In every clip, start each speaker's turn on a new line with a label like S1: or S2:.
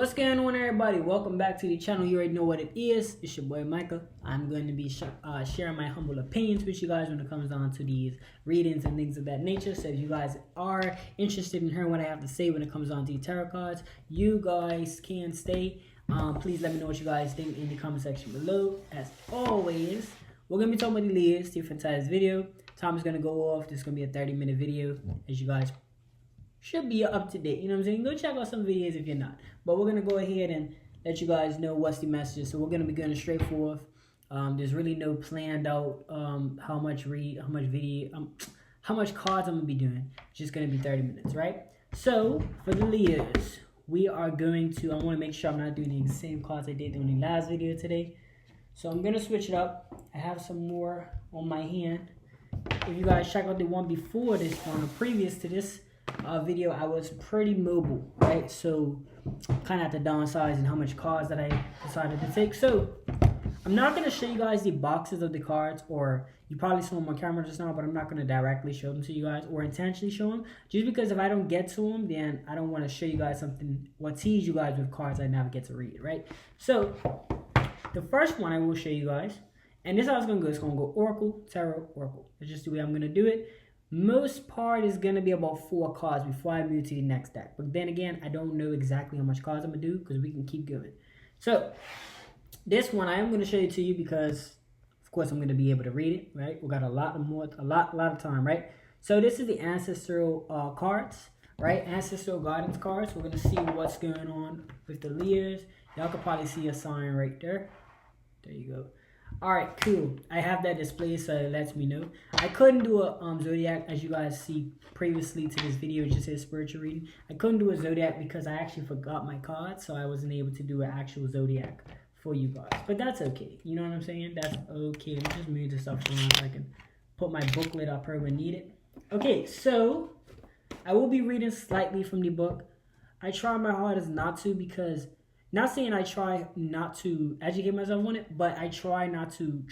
S1: What's going on, everybody? Welcome back to the channel. You already know what it is. It's your boy Micah. I'm going to be sharing my humble opinions with you guys when it comes down to these readings and things of that nature. So if you guys are interested in hearing what I have to say when it comes down to tarot cards, you guys can stay. Please let me know what you guys think in the comment section below. As always, we're going to be talking about the leads to for today's video. Time is going to go off. This is going to be a 30-minute video, as you guys should be up to date. You know what I'm saying? Go check out some videos if you're not. But we're going to go ahead and let you guys know what's the message. So we're going to be going straight forth. There's really no planned out how much cards I'm going to be doing. It's just going to be 30 minutes, right? So for the Leos, we are going to, I want to make sure I'm not doing the same cards I did in the last video today. So I'm going to switch it up. I have some more on my hand. If you guys check out the one before this one, previous to this video, I was pretty mobile, right? So kind of had to downsize and how much cards that I decided to take. So I'm not going to show you guys the boxes of the cards, or you probably saw them on camera just now, but I'm not going to directly show them to you guys or intentionally show them, just because if I don't get to them, then I don't want to show you guys something or tease you guys with cards I never get to read, right? So the first one I will show you guys, and this is how it's going to go. It's going to go Oracle, Tarot, Oracle. It's just the way I'm going to do it. Most part is going to be about 4 cards before I move to the next deck. But then again, I don't know exactly how much cards I'm going to do because we can keep going. So this one I am going to show it to you because, of course, I'm going to be able to read it, right? We got a lot of time, right? So this is the ancestral cards, right? Ancestral guidance cards. We're going to see what's going on with the Leos. Y'all could probably see a sign right there. There you go. Alright, cool. I have that displayed, so it lets me know. I couldn't do a zodiac, as you guys see previously to this video. It just says spiritual reading. I couldn't do a zodiac because I actually forgot my cards, so I wasn't able to do an actual zodiac for you guys. But that's okay. You know what I'm saying? That's okay. Let me just move this stuff around so I can put my booklet up here when needed. Okay, so I will be reading slightly from the book. I try my hardest not to, because not saying I try not to educate myself on it, but I try not to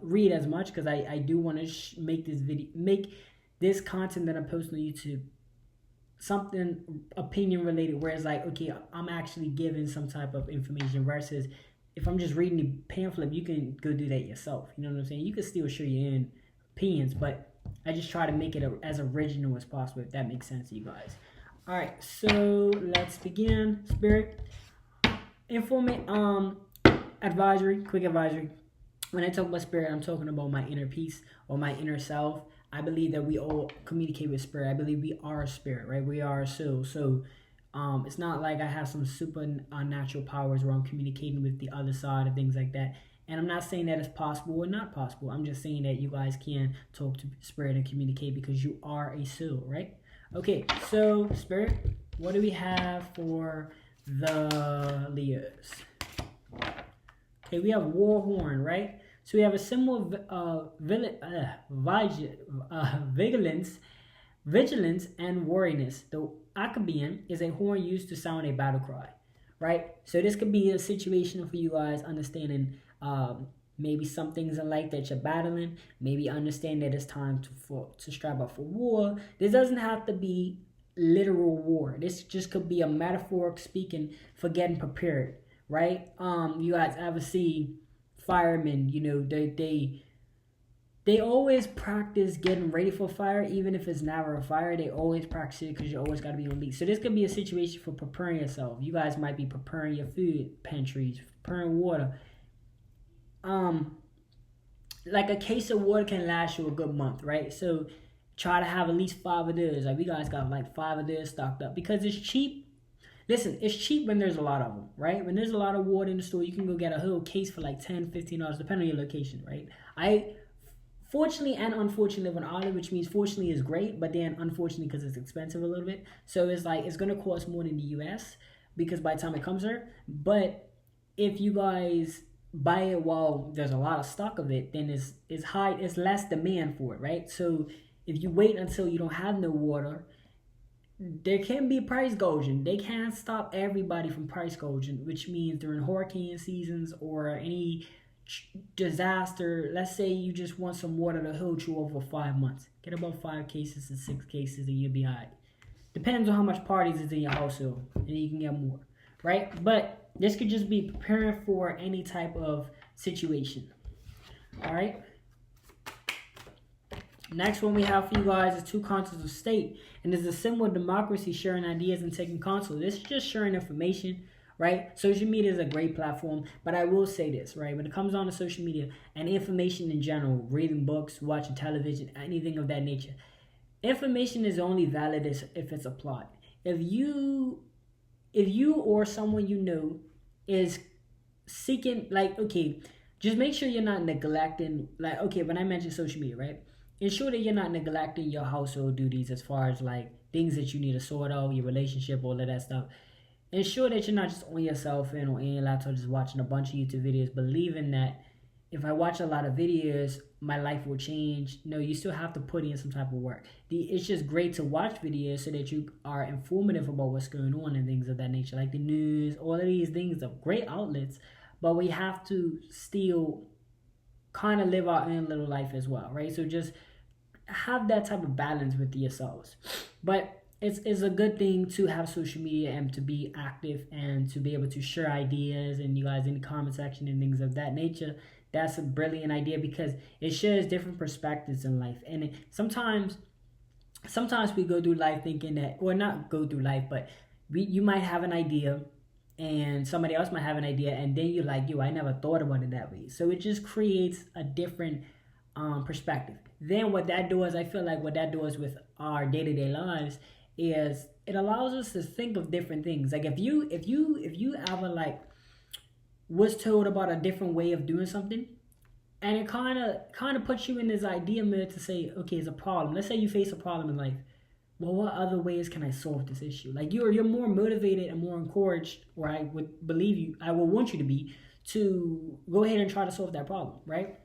S1: read as much, because I do want to make this content that I'm posting on YouTube something opinion related, where it's like, okay, I'm actually giving some type of information, versus if I'm just reading the pamphlet, you can go do that yourself. You know what I'm saying? You can still share your own opinions, but I just try to make it as original as possible, if that makes sense to you guys. All right, so let's begin. Spirit, advisory, quick advisory. When I talk about spirit, I'm talking about my inner peace or my inner self. I believe that we all communicate with spirit. I believe we are a spirit, right? We are a soul. So it's not like I have some supernatural powers where I'm communicating with the other side and things like that. And I'm not saying that it's possible or not possible. I'm just saying that you guys can talk to spirit and communicate, because you are a soul, right? Okay, so spirit, what do we have for the Leos? Okay, we have war horn, right? So we have a symbol of vigilance, and wariness. The Acabian is a horn used to sound a battle cry, right? So this could be a situation for you guys understanding maybe some things in life that you're battling. Maybe understand that it's time to strive out for war. This doesn't have to be literal war. This just could be a metaphoric speaking for getting prepared, right? You guys ever see firemen? You know, they always practice getting ready for fire, even if it's never a fire. They always practice it because you always got to be on lead. So this could be a situation for preparing yourself. You guys might be preparing your food pantries, preparing water. Like a case of water can last you a good month, right? So try to have at least 5 of those. Like, we guys got like 5 of those stocked up, because it's cheap. Listen, it's cheap when there's a lot of them, right? When there's a lot of water in the store, you can go get a whole case for like $10, $15, depending on your location, right? I fortunately and unfortunately live in Ireland, which means fortunately is great, but then unfortunately because it's expensive a little bit. So it's like, it's going to cost more than the US, because by the time it comes here. But if you guys buy it while there's a lot of stock of it, then it's less demand for it, right? So if you wait until you don't have no water, there can be price gouging. They can't stop everybody from price gouging, which means during hurricane seasons or any disaster. Let's say you just want some water to hold you over 5 months. Get about 5 cases to 6 cases and you'll be all right. Depends on how much parties is in your household, and you can get more. right? But this could just be preparing for any type of situation. All right. Next one we have for you guys is two consoles of state, and it's a symbol of democracy, sharing ideas and taking counsel. This is just sharing information, right? Social media is a great platform, but I will say this, right? When it comes on to social media and information in general, reading books, watching television, anything of that nature, information is only valid if it's applied. If you or someone you know is seeking, like, okay, just make sure you're not neglecting, like, okay, when I mention social media, right? Ensure that you're not neglecting your household duties as far as like things that you need to sort out, your relationship, all of that stuff. Ensure that you're not just on your cell phone or in your laptop just watching a bunch of YouTube videos, believing that if I watch a lot of videos, my life will change. No, you still have to put in some type of work. It's just great to watch videos so that you are informative about what's going on and things of that nature, like the news. All of these things are great outlets, but we have to still kind of live our own little life as well, right? So just have that type of balance with yourselves. But it's a good thing to have social media and to be active and to be able to share ideas and you guys in the comment section and things of that nature. That's a brilliant idea because it shares different perspectives in life. And sometimes we go through life thinking that, or not go through life, but you might have an idea and somebody else might have an idea and then you're like, yo, I never thought about it that way. So it just creates a different perspective. Then what that does, I feel like what that does with our day-to-day lives is it allows us to think of different things. Like if you ever like was told about a different way of doing something, and it kind of puts you in this idea mode to say, okay, it's a problem. Let's say you face a problem in life. Well, what other ways can I solve this issue? Like you're more motivated and more encouraged, or I would want you to be, to go ahead and try to solve that problem, right?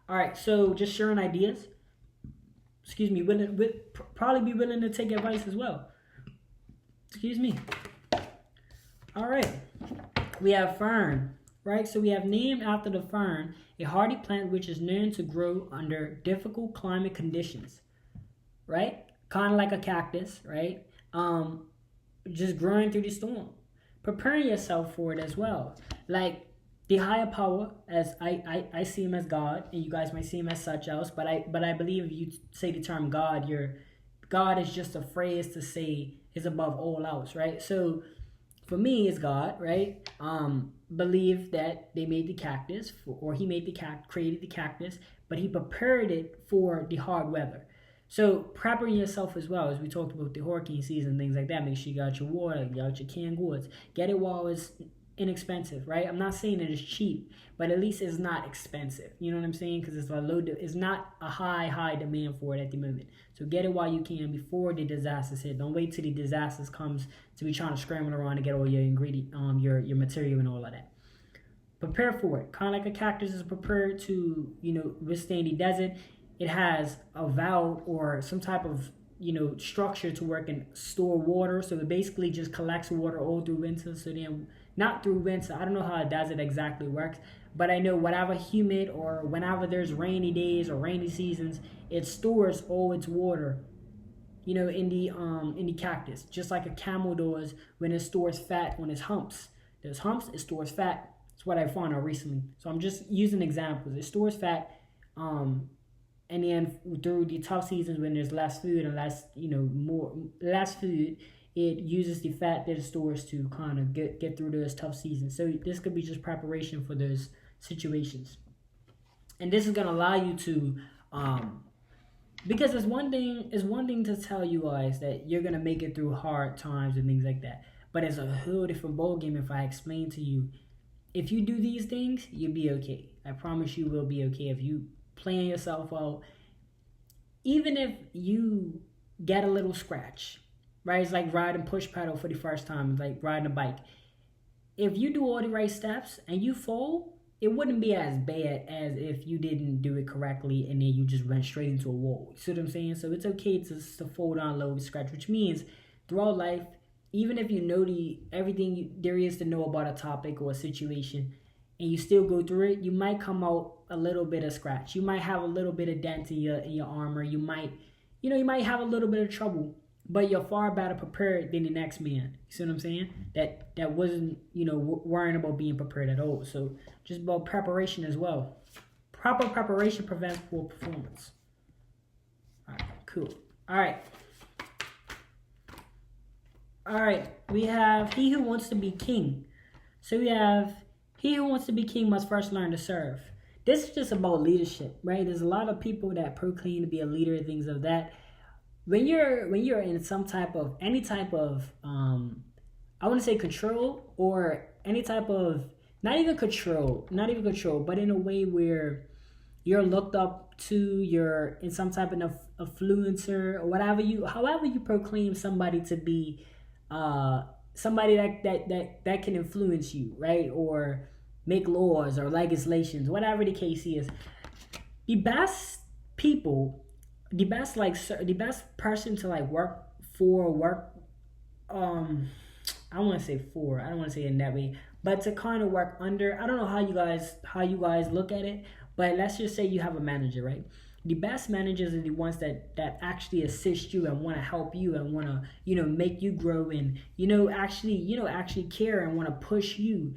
S1: All right, so just sharing ideas. Excuse me, probably be willing to take advice as well. Excuse me. All right, we have fern, right? So we have named after the fern, a hardy plant which is known to grow under difficult climate conditions, right? Kind of like a cactus, right? Just growing through the storm. Preparing yourself for it as well. Like the higher power, as I see him as God, and you guys might see him as such else, but I believe if you say the term God, God is just a phrase to say is above all else, right? So for me, it's God, right? Believe that they made the cactus, or he made created the cactus, but he prepared it for the hard weather. So preparing yourself as well, as we talked about the hurricane season, things like that. Make sure you got your water, you got your canned goods. Get it while it's inexpensive, right? I'm not saying that it's cheap, but at least it's not expensive. You know what I'm saying? Because it's not a high demand for it at the moment. So get it while you can before the disasters hit. Don't wait till the disasters comes to be trying to scramble around to get all your ingredient, your material and all of that. Prepare for it. Kind of like a cactus is prepared to, withstand the desert. It has a valve or some type of structure to work and store water. So it basically just collects water all through winter. So then, not through winter, I don't know how it does it exactly works, but I know whatever humid or whenever there's rainy days or rainy seasons, it stores all its water, in the cactus, just like a camel does when it stores fat on its humps. There's humps, it stores fat. That's what I found out recently. So I'm just using examples. It stores fat, and then through the tough seasons when there's less food and less food, it uses the fat that it stores to kind of get through those tough seasons. So this could be just preparation for those situations. And this is going to allow you to, because it's one thing to tell you guys that you're going to make it through hard times and things like that. But it's a whole different ballgame if I explain to you, if you do these things, you'll be okay. I promise you will be okay if you plan yourself out. Even if you get a little scratch, right? It's like riding push pedal for the first time. It's like riding a bike. If you do all the right steps and you fall, it wouldn't be as bad as if you didn't do it correctly and then you just went straight into a wall. You see what I'm saying? So it's okay to fall down low, scratch, which means throughout life, even if you know everything there is to know about a topic or a situation, and you still go through it, you might come out a little bit of scratch. You might have a little bit of dent in your armor. You might have a little bit of trouble but you're far better prepared than the next man. You see what I'm saying? That wasn't, worrying about being prepared at all. So just about preparation as well. Proper preparation prevents poor performance. All right, cool. All right. We have he who wants to be king. So we have he who wants to be king must first learn to serve. This is just about leadership, right? There's a lot of people that proclaim to be a leader and things of that. When you're in any type of I want to say control, or any type of not even control, but in a way where you're looked up to, you're in some type of influencer or however you proclaim somebody to be, somebody that can influence you, right? Or make laws or legislations, whatever the case is. The best people, the best person to work for, I want to say for, I don't want to say it in that way, but to kind of work under. I don't know how you guys look at it, but let's just say you have a manager, right? The best managers are the ones that actually assist you and want to help you and want to make you grow, and actually care and want to push you,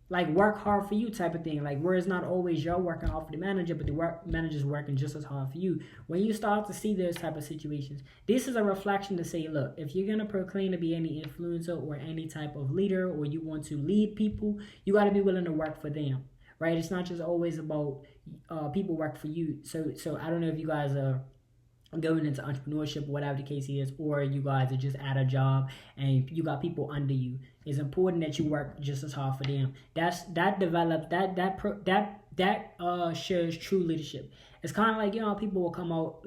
S1: work hard for you type of thing. Where it's not always you're working hard for the manager, but the manager's working just as hard for you. When you start to see those type of situations, this is a reflection to say, look, if you're gonna proclaim to be any influencer or any type of leader, or you want to lead people, you got to be willing to work for them, right? It's not just always about people work for you. So I don't know if you guys are going into entrepreneurship, whatever the case is, or you guys are just at a job and you got people under you. It's important that you work just as hard for them. That shows true leadership. It's kind of like, people will come out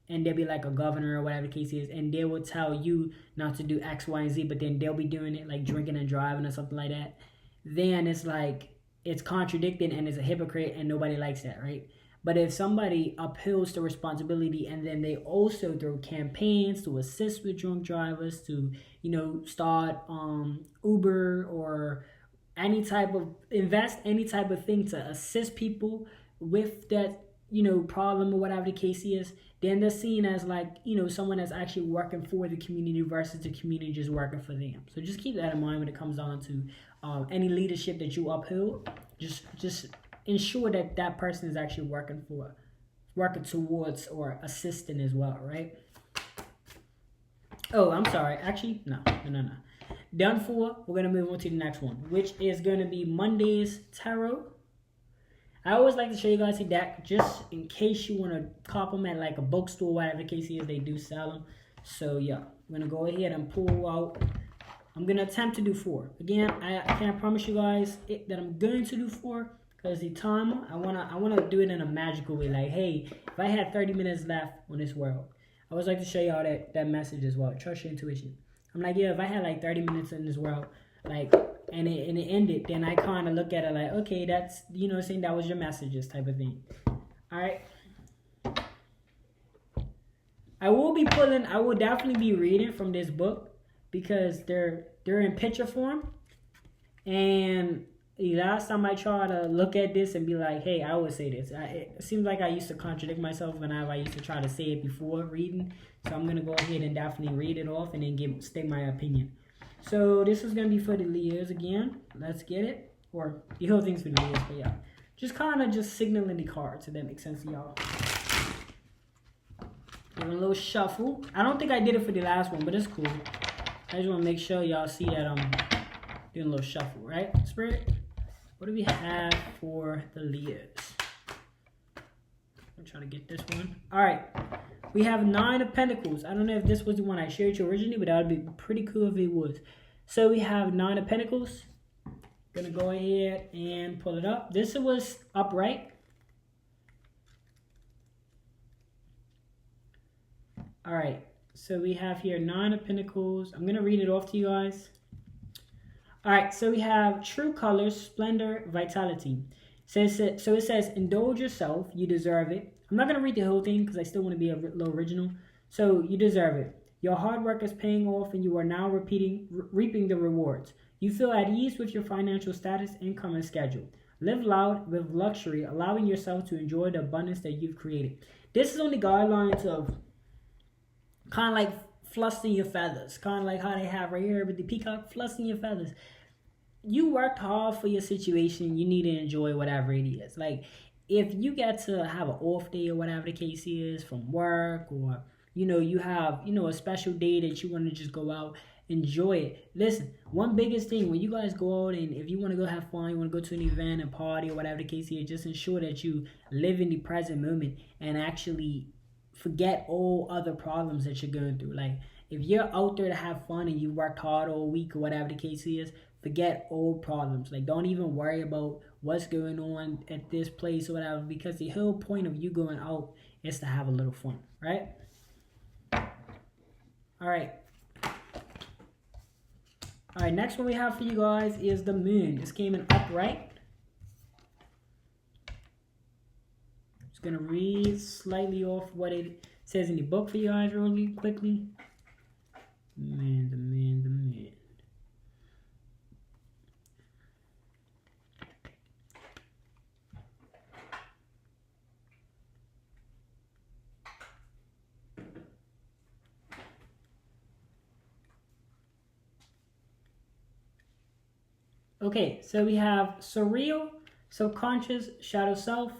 S1: and they'll be like a governor or whatever the case is, and they will tell you not to do X, Y, and Z, but then they'll be doing it, like drinking and driving or something like that. Then it's contradicting and it's a hypocrite, and nobody likes that, right? But if somebody upholds the responsibility, and then they also do campaigns to assist with drunk drivers, to start Uber or invest any type of thing to assist people with that problem or whatever the case is, then they're seen as someone that's actually working for the community versus the community just working for them. So just keep that in mind when it comes down to any leadership that you uphold. Just ensure that person is actually working towards or assisting as well, right? Oh, I'm sorry. Actually, no. Done for. We're going to move on to the next one, which is going to be Monday's Tarot. I always like to show you guys the deck just in case you want to cop them at a bookstore, whatever the case is, they do sell them. So yeah, I'm going to go ahead and pull out. I'm going to attempt to do 4. Again, I can't promise you guys that I'm going to do 4. Because the timer, I wanna do it in a magical way. Hey, if I had 30 minutes left on this world, I always like to show y'all that message as well. Trust your intuition. I'm if I had 30 minutes in this world, and it ended, then I kind of look at it okay, that's saying that was your messages type of thing. All right. I will definitely be reading from this book because they're in picture form, and the last time I try to look at this and be hey, I would say this. It seems like I used to contradict myself whenever I used to try to say it before reading. So I'm going to go ahead and definitely read it off and then state my opinion. So this is going to be for the Leos again. Let's get it. Or the whole thing's for the Leos, but yeah. Just kind of signaling the cards, if that makes sense to y'all. Give a little shuffle. I don't think I did it for the last one, but it's cool. I just want to make sure y'all see that I'm doing a little shuffle, right? Spirit? What do we have for the Leos? I'm trying to get this one. All right. We have 9 of Pentacles. I don't know if this was the one I shared you originally, but that would be pretty cool if it was. So we have 9 of Pentacles. Gonna go ahead and pull it up. This was upright. All right. So we have here 9 of Pentacles. I'm gonna read it off to you guys. All right, so we have true colors, splendor, vitality. So it says, indulge yourself, you deserve it. I'm not going to read the whole thing because I still want to be a little original. So you deserve it. Your hard work is paying off and you are now reaping the rewards. You feel at ease with your financial status, income, and schedule. Live loud with luxury, allowing yourself to enjoy the abundance that you've created. This is on the guidelines of Kind of like fluffing your feathers. Kind of like how they have right here with the peacock, fluffing your feathers. You worked hard for your situation. You need to enjoy whatever it is. Like, if you get to have an off day or whatever the case is from work, or you have a special day that you want to just go out, enjoy it. Listen, one biggest thing when you guys go out, and if you want to go have fun, you want to go to an event, a party, or whatever the case is, just ensure that you live in the present moment and actually forget all other problems that you're going through. Like, if you're out there to have fun and you worked hard all week or whatever the case is, forget old problems. Like, don't even worry about what's going on at this place or whatever, because the whole point of you going out is to have a little fun, right? All right. All right, next one we have for you guys is the moon. This came in upright. Just gonna read slightly off what it says in the book for you guys really quickly. The moon. Okay, so we have surreal, subconscious, shadow self.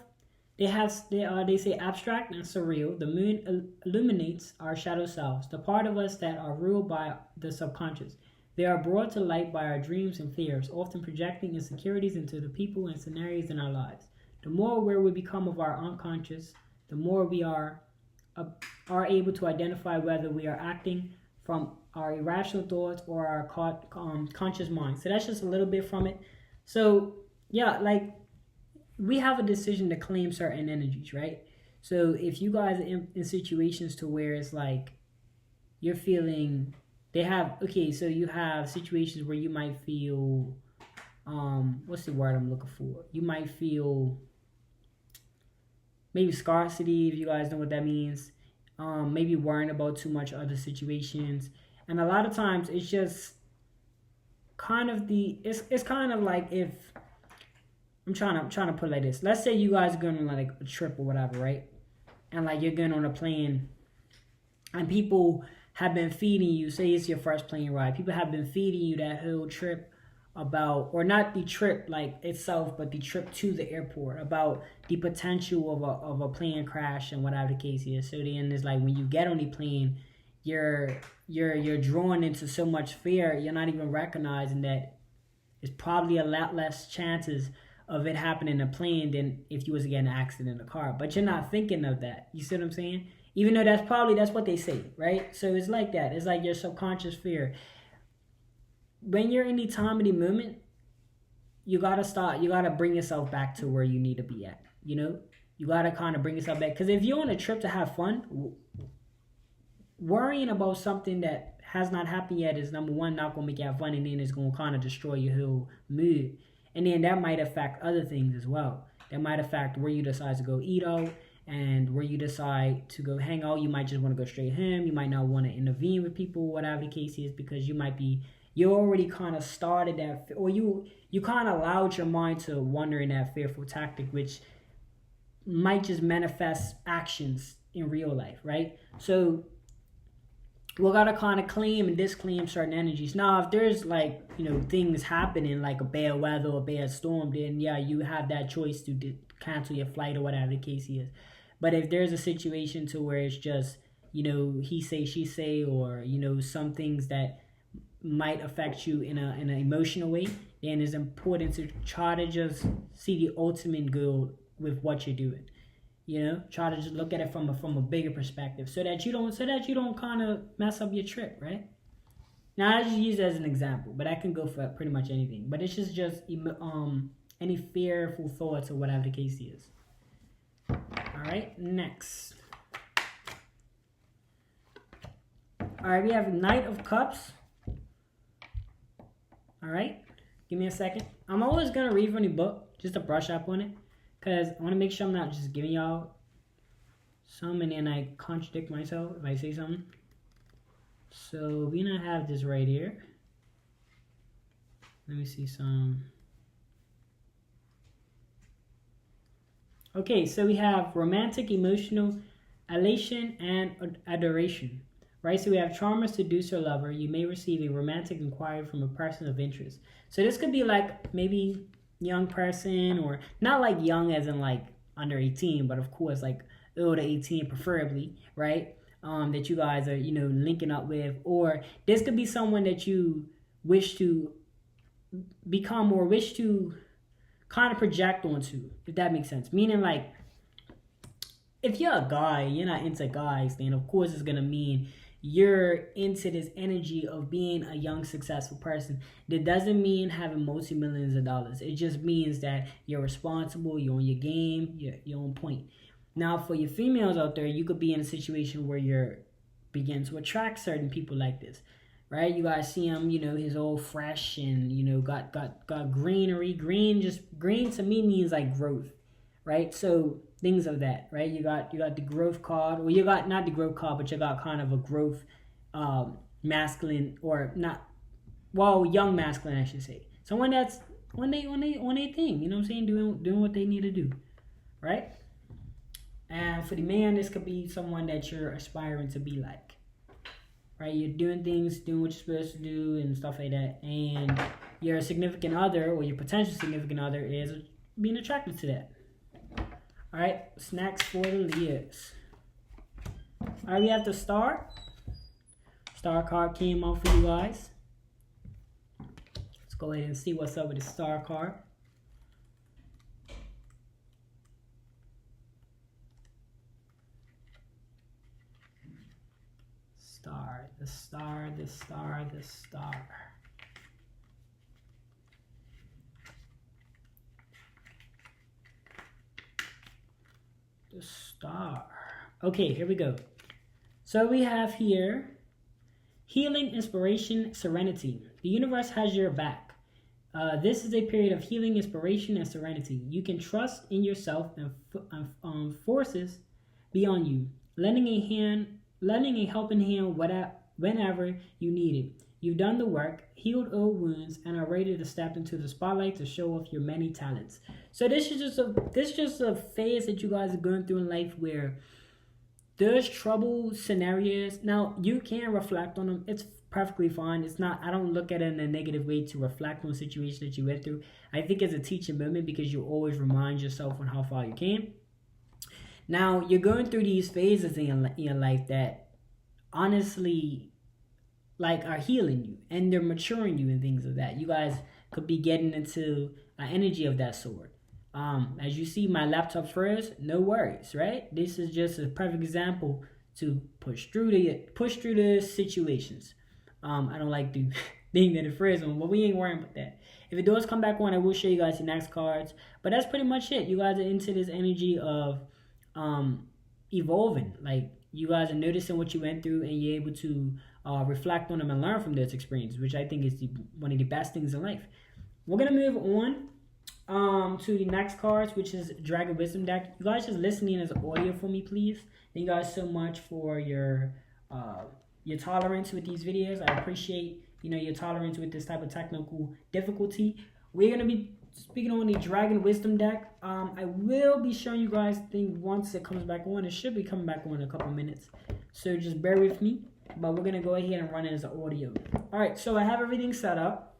S1: They say abstract and surreal. The moon illuminates our shadow selves, the part of us that are ruled by the subconscious. They are brought to light by our dreams and fears, often projecting insecurities into the people and scenarios in our lives. The more aware we become of our unconscious, the more we are able to identify whether we are acting from our irrational thoughts or our conscious mind. So that's just a little bit from it. So yeah, like, we have a decision to claim certain energies, right? So if you guys are in situations to where it's like you're feeling, so you have situations where you might feel, what's the word I'm looking for? You might feel maybe scarcity, if you guys know what that means. Maybe worrying about too much other situations. And a lot of times it's just kind of it's kind of like, if I'm trying to put it like this. Let's say you guys are going on like a trip or whatever, right? And like you're going on a plane and people have been feeding you, say it's your first plane ride. People have been feeding you that whole trip about, or not the trip like itself, but the trip to the airport, about the potential of a plane crash and whatever the case is. So then it's like when you get on the plane, you're drawn into so much fear, you're not even recognizing that it's probably a lot less chances of it happening in a plane than if you was to get in an accident in a car. But you're not thinking of that. You see what I'm saying? Even though that's what they say, right? So it's like that. It's like your subconscious fear. When you're in the time of the moment, you gotta bring yourself back to where you need to be at. You gotta kind of bring yourself back. Because if you're on a trip to have fun, worrying about something that has not happened yet is, number one, not gonna make you have fun, and then it's gonna kind of destroy your whole mood. And then that might affect other things as well. That might affect where you decide to go eat out, and where you decide to go hang out. You might just want to go straight home. You might not want to intervene with people, whatever the case is, because you already kind of started that, or you kind of allowed your mind to wander in that fearful tactic, which might just manifest actions in real life, right? So we gotta kind of claim and disclaim certain energies. Now, if there's like things happening like a bad weather or a bad storm, then yeah, you have that choice to cancel your flight or whatever the case is. But if there's a situation to where it's just he say she say, or some things that might affect you in an emotional way, then it's important to try to just see the ultimate goal with what you're doing. Try to just look at it from a bigger perspective, so that you don't kind of mess up your trip, right? Now, I just use it as an example, but I can go for pretty much anything. But it's just any fearful thoughts or whatever the case is. All right, next. All right, we have Knight of Cups. All right, give me a second. I'm always gonna read from the book just to brush up on it, because I want to make sure I'm not just giving y'all some and then I contradict myself if I say something. So we gonna have this right here. Let me see some. Okay, so we have romantic, emotional, elation, and adoration, right? So we have charmer, seducer, lover. You may receive a romantic inquiry from a person of interest. So this could be like maybe young person, or not like young as in like under 18, but of course like older 18 preferably, right? That you guys are, linking up with. Or this could be someone that you wish to become or wish to kind of project onto, if that makes sense. Meaning like, if you're a guy, you're not into guys, then of course it's gonna mean you're into this energy of being a young successful person. That doesn't mean having multi-millions of dollars. It just means that you're responsible, you're on your game, you're on point. Now for your females out there, you could be in a situation where you're begin to attract certain people like this, right? You guys see him, he's all fresh and got greenery. Green to me means like growth, right? So things of that, right? You got the growth card, or you got not the growth card, but you got kind of a growth masculine, or not, well, young masculine I should say. Someone that's on their thing, you know what I'm saying, doing what they need to do, right? And for the man, this could be someone that you're aspiring to be like, right? You're doing what you're supposed to do and stuff like that, and your significant other or your potential significant other is being attracted to that. All right, snacks for the Leos. All right, we have the star. Star card came out for you guys. Let's go ahead and see what's up with the star card. The star. The star. Okay, here we go. So we have here healing, inspiration, serenity. The universe has your back. This is a period of healing, inspiration, and serenity. You can trust in yourself and forces beyond you, lending a helping hand whenever you need it. You've done the work, healed old wounds, and are ready to step into the spotlight to show off your many talents. So this is just a phase that you guys are going through in life where there's trouble scenarios. Now you can reflect on them. It's perfectly fine. It's not. I don't look at it in a negative way to reflect on situations that you went through. I think it's a teaching moment because you always remind yourself on how far you came. Now you're going through these phases in your life that honestly, like, are healing you and they're maturing you and things of that. You guys could be getting into an energy of that sort. As you see, my laptop first, no worries, right? This is just a perfect example to push through the situations. I don't like the being that the first one, but we ain't worrying about that. If it does come back on, I will show you guys the next cards. But that's pretty much it. You guys are into this energy of evolving. Like, you guys are noticing what you went through and you're able to reflect on them and learn from those experiences, which I think is one of the best things in life. We're going to move on to the next cards, which is Dragon Wisdom deck. You guys just listening as audio for me, please. Thank you guys so much for your tolerance with these videos. I appreciate your tolerance with this type of technical difficulty. We're gonna be speaking on the Dragon Wisdom deck. I will be showing you guys things once it comes back on. It should be coming back on in a couple minutes, so just bear with me. But we're gonna go ahead and run it as an audio. All right, so I have everything set up.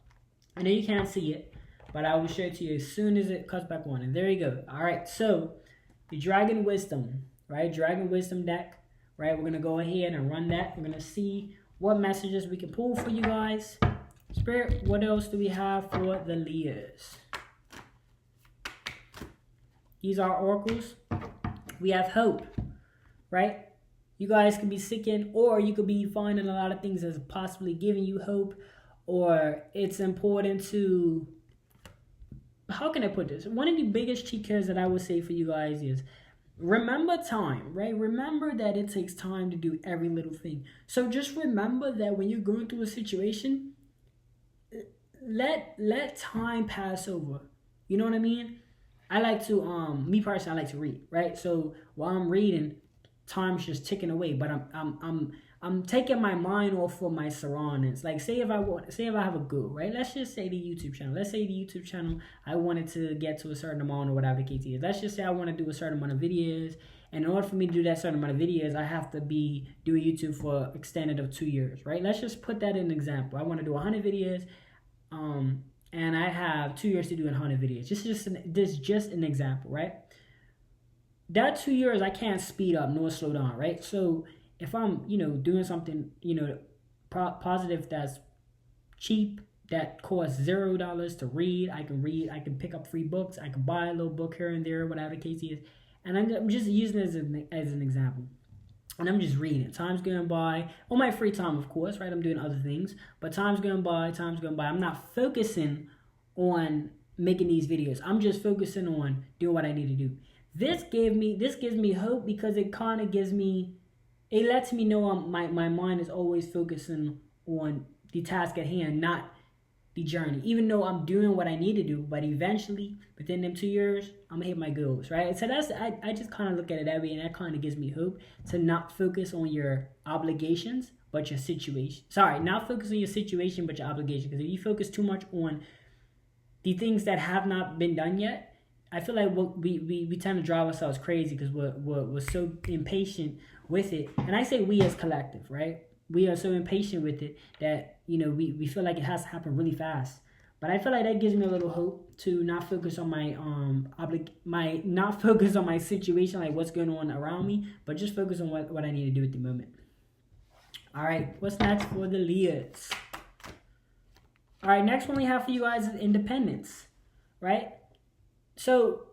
S1: I know you can't see it, but I will show it to you as soon as it cuts back on. And there you go. All right, so the Dragon Wisdom, right? Dragon Wisdom deck, right? We're going to go ahead and run that. We're going to see what messages we can pull for you guys. Spirit, what else do we have for the Leos? These are oracles. We have hope, right? You guys could be seeking, or you could be finding a lot of things that's possibly giving you hope, or it's important to... How can I put this? One of the biggest cheat codes that I would say for you guys is remember time, right? Remember that it takes time to do every little thing. So just remember that when you're going through a situation, let time pass over. You know what I mean? I like to me personally, I like to read, right? So while I'm reading, time's just ticking away, but I'm taking my mind off of my surroundings. Like, say if I have a goal, right? Let's just say the YouTube channel. Let's say the YouTube channel, I wanted to get to a certain amount or whatever the case is. Let's just say I want to do a certain amount of videos, And in order for me to do that certain amount of videos, I have to be doing YouTube for extended of 2 years, right? Let's just put that in an example. I want to do 100 videos, and I have 2 years to do 100 videos. This is just an example, right? That 2 years, I can't speed up nor slow down, right? So if I'm, doing something, positive that's cheap, that costs $0 to read, I can pick up free books, I can buy a little book here and there, whatever the case is. And I'm just using it as an example. And I'm just reading. Time's going by. On my free time, of course, right? I'm doing other things. But time's going by. I'm not focusing on making these videos. I'm just focusing on doing what I need to do. This gives me hope, because it kind of it lets me know my mind is always focusing on the task at hand, not the journey. Even though I'm doing what I need to do, but eventually, within them 2 years, I'm gonna hit my goals, right? So I just kind of look at it that way, and that kind of gives me hope to not focus on your obligations, but your situation. Sorry, not focus on your situation, but your obligation. Because if you focus too much on the things that have not been done yet, I feel like we tend to drive ourselves crazy, because we're so impatient with it. And I say we as collective, right? We are so impatient with it that, we feel like it has to happen really fast. But I feel like that gives me a little hope to not focus on not focus on my situation, like what's going on around me, but just focus on what I need to do at the moment. All right, what's next for the Leos? All right, next one we have for you guys is independence, right? So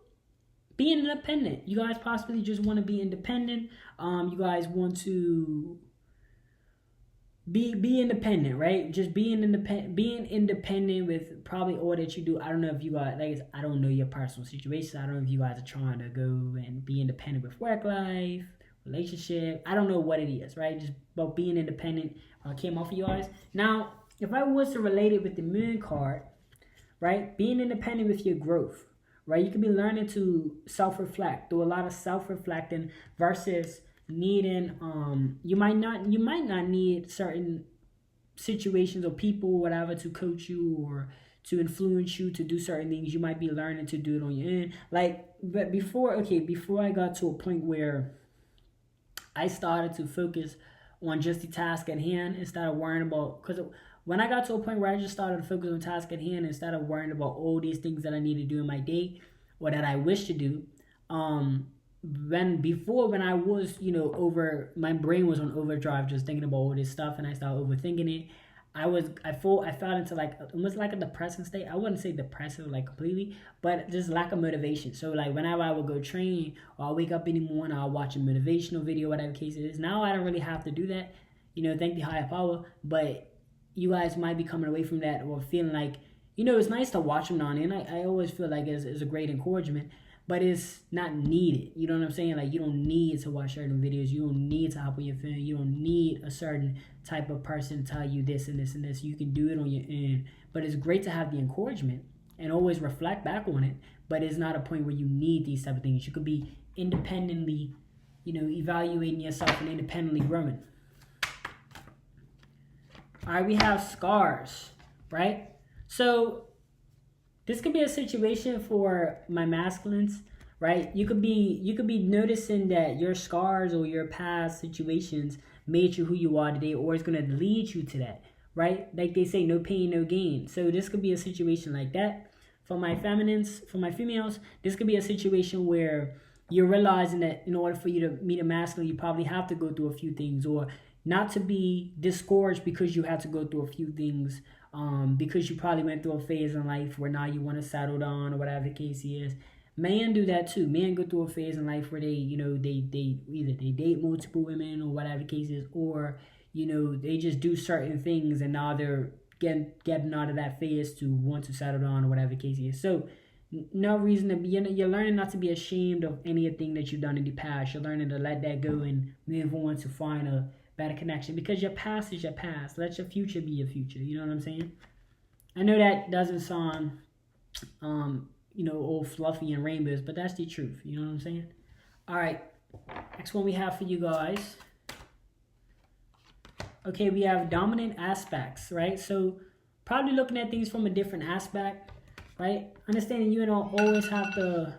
S1: being independent, you guys possibly just want to be independent. You guys want to be independent, right? Just being independent with probably all that you do. I don't know if you guys, I don't know your personal situation. I don't know if you guys are trying to go and be independent with work life, relationship. I don't know what it is, right? Just about being independent came off of you guys. Now, if I was to relate it with the moon card, right? Being independent with your growth, right? You could be learning to self-reflect, do a lot of self-reflecting versus needing you might not need certain situations or people or whatever to coach you or to influence you to do certain things. You might be learning to do it on your own. But before I got to a point where I started to focus on just the task at hand instead of worrying about, because when I got to a point where I just started to focus on task at hand instead of worrying about all these things that I need to do in my day or that I wish to do, when I was, my brain was on overdrive just thinking about all this stuff, and I started overthinking it. I fell into almost like a depressing state. I wouldn't say depressive completely, but just lack of motivation. So whenever I would go train or I wake up in the morning, I'll watch a motivational video, whatever the case is. Now I don't really have to do that, thank the higher power. But you guys might be coming away from that or feeling like, it's nice to watch them now and then. I always feel like it's a great encouragement. But it's not needed. You know what I'm saying? You don't need to watch certain videos. You don't need to hop on your phone. You don't need a certain type of person to tell you this and this and this. You can do it on your own. But it's great to have the encouragement and always reflect back on it. But it's not a point where you need these type of things. You could be independently, evaluating yourself and independently growing. All right, we have scars, right? So this could be a situation for my masculines, right? You could be noticing that your scars or your past situations made you who you are today, or it's going to lead you to that, right? Like they say, no pain, no gain. So this could be a situation like that. For my females, this could be a situation where you're realizing that in order for you to meet a masculine, you probably have to go through a few things, or not to be discouraged because you had to go through a few things. Because you probably went through a phase in life where now you want to settle down or whatever the case is. Men do that too. Men go through a phase in life where they either they date multiple women or whatever the case is, or they just do certain things and now they're getting out of that phase to want to settle down or whatever the case is. So no reason to be. You're learning not to be ashamed of anything that you've done in the past. You're learning to let that go and move on to find a better connection, because your past is your past. Let your future be your future. You know what I'm saying? I know that doesn't sound all fluffy and rainbows, but that's the truth. You know what I'm saying? All right, next one we have for you guys. Okay, we have dominant aspects, right? So probably looking at things from a different aspect, right? Understanding you don't always have to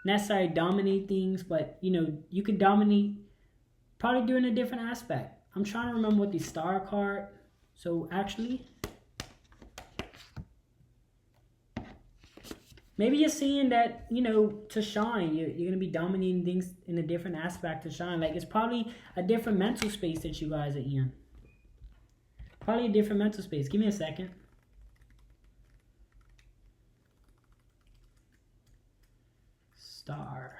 S1: necessarily dominate things, but you know, you could dominate probably doing a different aspect. I'm trying to remember what the star card. So actually, maybe you're seeing that, you know, to shine, you're going to be dominating things in a different aspect to shine. Like, it's probably a different mental space that you guys are in. Probably a different mental space. Give me a second. Star.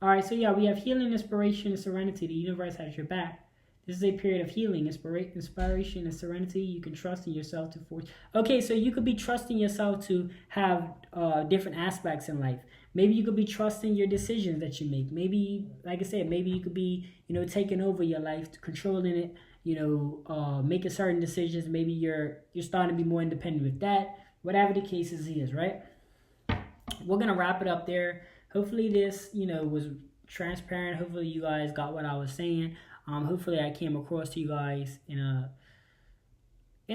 S1: All right, so yeah, we have healing, inspiration, and serenity. The universe has your back. This is a period of healing, inspiration, and serenity. You can trust in yourself to forge. Okay, so you could be trusting yourself to have different aspects in life. Maybe you could be trusting your decisions that you make. Maybe, like I said, maybe you could be, you know, taking over your life, controlling it. You know, making certain decisions. Maybe you're starting to be more independent with that. Whatever the case is, right? We're gonna wrap it up there. Hopefully this, you know, was transparent. Hopefully you guys got what I was saying. Hopefully I came across to you guys in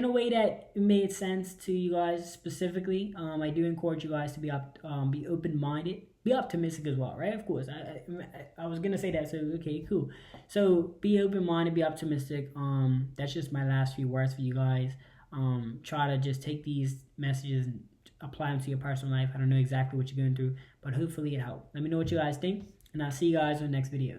S1: a way that made sense to you guys specifically. I do encourage you guys to be open-minded, be optimistic as well, right? Of course, I was gonna say that. So okay, cool. So be open-minded, be optimistic. That's just my last few words for you guys. Try to just take these messages and apply them to your personal life. I don't know exactly what you're going through, but hopefully it helped. Let me know what you guys think, and I'll see you guys in the next video.